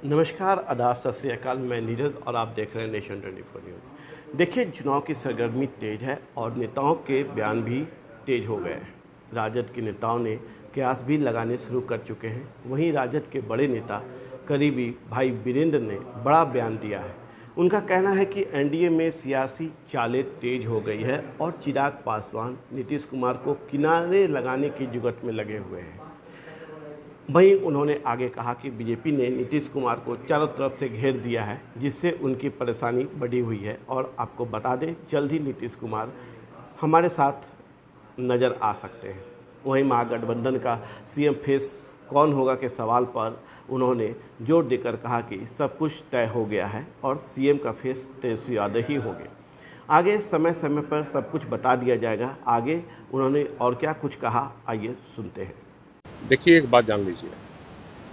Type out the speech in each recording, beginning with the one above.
नमस्कार, आदाब, सत श्री अकाल। मैं नीरज और आप देख रहे हैं नेशन 24 न्यूज़। देखिए, चुनाव की सरगर्मी तेज है और नेताओं के बयान भी तेज हो गए हैं। राजद के नेताओं ने कयास भी लगाने शुरू कर चुके हैं। वहीं राजद के बड़े नेता करीबी भाई वीरेंद्र ने बड़ा बयान दिया है। उनका कहना है कि एनडीए में सियासी चालें तेज हो गई है और चिराग पासवान नीतीश कुमार को किनारे लगाने की जुगत में लगे हुए हैं। वहीं उन्होंने आगे कहा कि बीजेपी ने नीतीश कुमार को चारों तरफ से घेर दिया है, जिससे उनकी परेशानी बढ़ी हुई है। और आपको बता दें, जल्द ही नीतीश कुमार हमारे साथ नज़र आ सकते हैं। वहीं महागठबंधन का सीएम फेस कौन होगा के सवाल पर उन्होंने जोर देकर कहा कि सब कुछ तय हो गया है और सीएम का फेस तेजस्वी यादव ही होंगे। आगे समय समय पर सब कुछ बता दिया जाएगा। आगे उन्होंने और क्या कुछ कहा, आइए सुनते हैं। देखिए, एक बात जान लीजिए,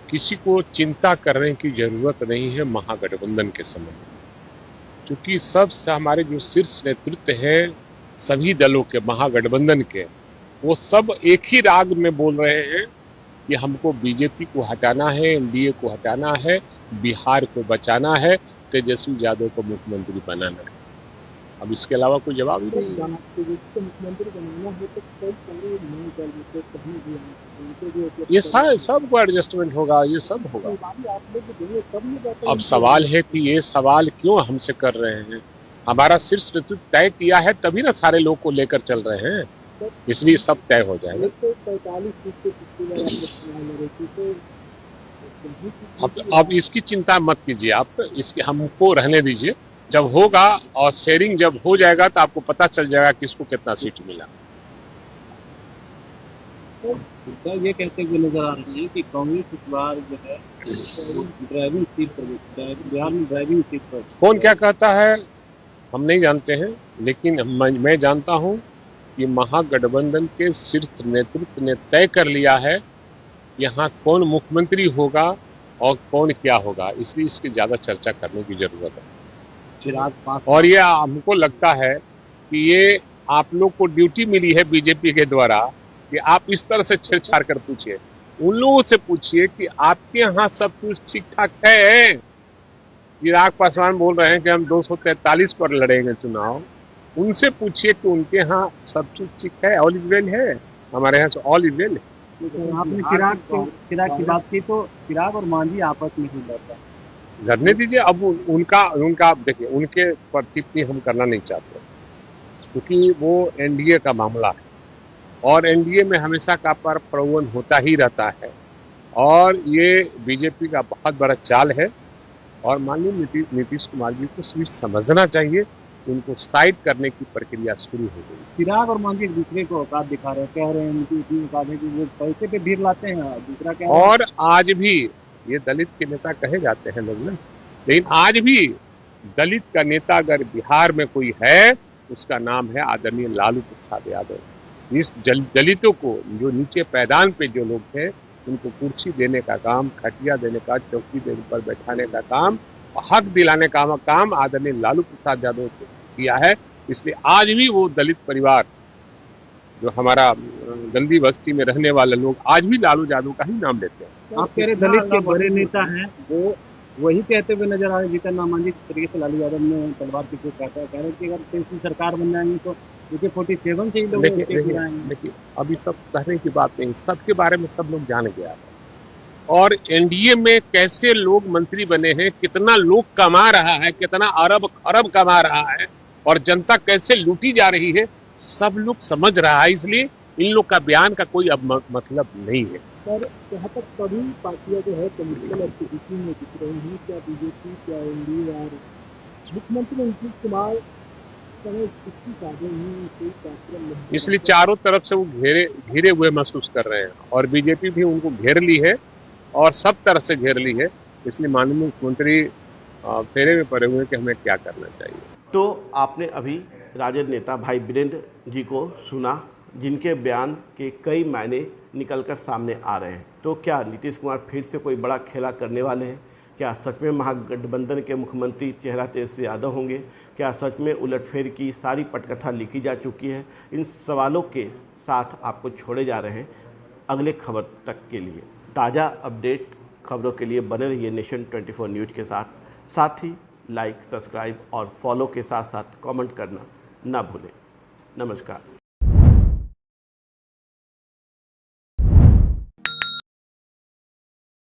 किसी को चिंता करने की जरूरत नहीं है महागठबंधन के संबंध में, क्योंकि सब हमारे जो शीर्ष नेतृत्व है सभी दलों के, महागठबंधन के, वो सब एक ही राग में बोल रहे हैं कि हमको बीजेपी को हटाना है, एनडीए को हटाना है, बिहार को बचाना है, तेजस्वी यादव को मुख्यमंत्री बनाना है। अब इसके अलावा कोई जवाब ही नहीं है। मुख्यमंत्री बनाना है तो कई सारे नए दल में कहीं भी ये सब को एडजस्टमेंट होगा, ये सब होगा। अब सवाल है कि ये सवाल क्यों हमसे कर रहे हैं? हमारा शीर्ष नेतृत्व तय किया है, तभी ना सारे लोग को लेकर चल रहे हैं, इसलिए सब तय हो जाएगा। अब इसकी चिंता मत कीजिए, आप इसके हमको रहने दीजिए। जब होगा और शेयरिंग जब हो जाएगा तो आपको पता चल जाएगा किसको कितना सीट मिला। तो ये कहते हुए नजर आ रही है कि कांग्रेस इस बार जो है ड्राइविंग सीट पर, बिहार में ड्राइविंग सीट पर। कौन क्या कहता है हम नहीं जानते हैं, लेकिन मैं जानता हूं कि महागठबंधन के शीर्ष नेतृत्व ने तय कर लिया है यहाँ कौन मुख्यमंत्री होगा और कौन क्या होगा, इसलिए इसकी ज्यादा चर्चा करने की जरूरत है। और ये हमको लगता है कि ये आप लोग को ड्यूटी मिली है बीजेपी के द्वारा कि आप इस तरह से छेड़छाड़ कर पूछिए। उन लोगों से पूछिए कि आपके यहाँ सब कुछ ठीक ठाक है। चिराग पासवान बोल रहे हैं कि हम 243 पर लड़ेंगे चुनाव। उनसे पूछिए कि उनके यहाँ सब कुछ ठीक है, ऑल इज वेल है। हमारे यहाँ से ऑल इज वेल है। आपने चिराग की बात की तो चिराग और मांझी आपस में ही लड़ता है। लड़ने दीजिए। अब उनका देखिए, उनके पर टिप्पणी हम करना नहीं चाहते, क्योंकि वो एनडीए का मामला है और एनडीए में हमेशा का प्रलोभन होता ही रहता है और ये बीजेपी का बहुत बड़ा चाल है। और माननीय नीतीश कुमार जी को भी समझना चाहिए, उनको साइड करने की प्रक्रिया शुरू हो गई। चिराग और मांझी एक दूसरे को औकात दिखा रहे हैं, कह रहे हैं उनकी इतनी औकात है कि वो पैसे पे भीड़ लाते हैं। दूसरा क्या, और आज भी ये दलित के नेता कहे जाते हैं लोग ना, लेकिन आज भी दलित का नेता अगर बिहार में कोई है, उसका नाम है आदरणीय लालू प्रसाद यादव। इस दलितों को, जो नीचे पैदान पे जो लोग थे, उनको कुर्सी देने का काम, खटिया देने का, चौकी देने पर बैठाने का काम, हक दिलाने का काम आदरणीय लालू प्रसाद यादव ने किया है। इसलिए आज भी वो दलित परिवार, जो हमारा गंदी बस्ती में रहने वाले लोग, आज भी लालू यादव का ही नाम लेते हैं। आप कह रहे दलित के बड़े नेता हैं, वो वही कहते हुए नजर आ रहे जीतन राम मांझी तरीके से लालू यादव ने तलवार की कोशिश करता है, कह रहे कि अगर तेजस्वी सरकार बन जाएंगे तो देखिए 47 से ही लोग देखिए, अभी सब कहने की बात नहीं, सबके बारे में सब लोग जान गया है। और एनडीए में कैसे लोग मंत्री बने हैं, कितना लोग कमा रहा है, कितना अरब खरब कमा रहा है और जनता कैसे लूटी जा रही है, सब लोग समझ रहा है। इसलिए इन लोग का बयान का कोई अब मतलब नहीं है। पर जहाँ तक सभी पार्टियां जो है पॉलिटिकल एक्टिविटी में दिख रही हैं, क्या बीजेपी, क्या एनडीए और मुख्यमंत्री नीतीश कुमार, इसलिए चारों तरफ से वो घिरे हुए महसूस कर रहे हैं और बीजेपी भी उनको घेर ली है और सब तरह से घेर ली है। इसलिए माननीय मुख्यमंत्री फेरे में पड़े हुए हैं कि हमें क्या करना चाहिए। तो आपने अभी राजद नेता भाई वीरेंद्र जी को सुना, जिनके बयान के कई मायने निकलकर सामने आ रहे हैं। तो क्या नीतीश कुमार फिर से कोई बड़ा खेला करने वाले हैं? क्या सच में महागठबंधन के मुख्यमंत्री चेहरा तेजस्वी यादव होंगे? क्या सच में उलटफेर की सारी पटकथा लिखी जा चुकी है? इन सवालों के साथ आपको छोड़े जा रहे हैं अगले खबर तक के लिए। ताज़ा अपडेट खबरों के लिए बने रहिए नेशन 24 न्यूज़ के साथ ही लाइक, सब्सक्राइब और फॉलो के साथ साथ कमेंट करना ना भूलें। नमस्कार।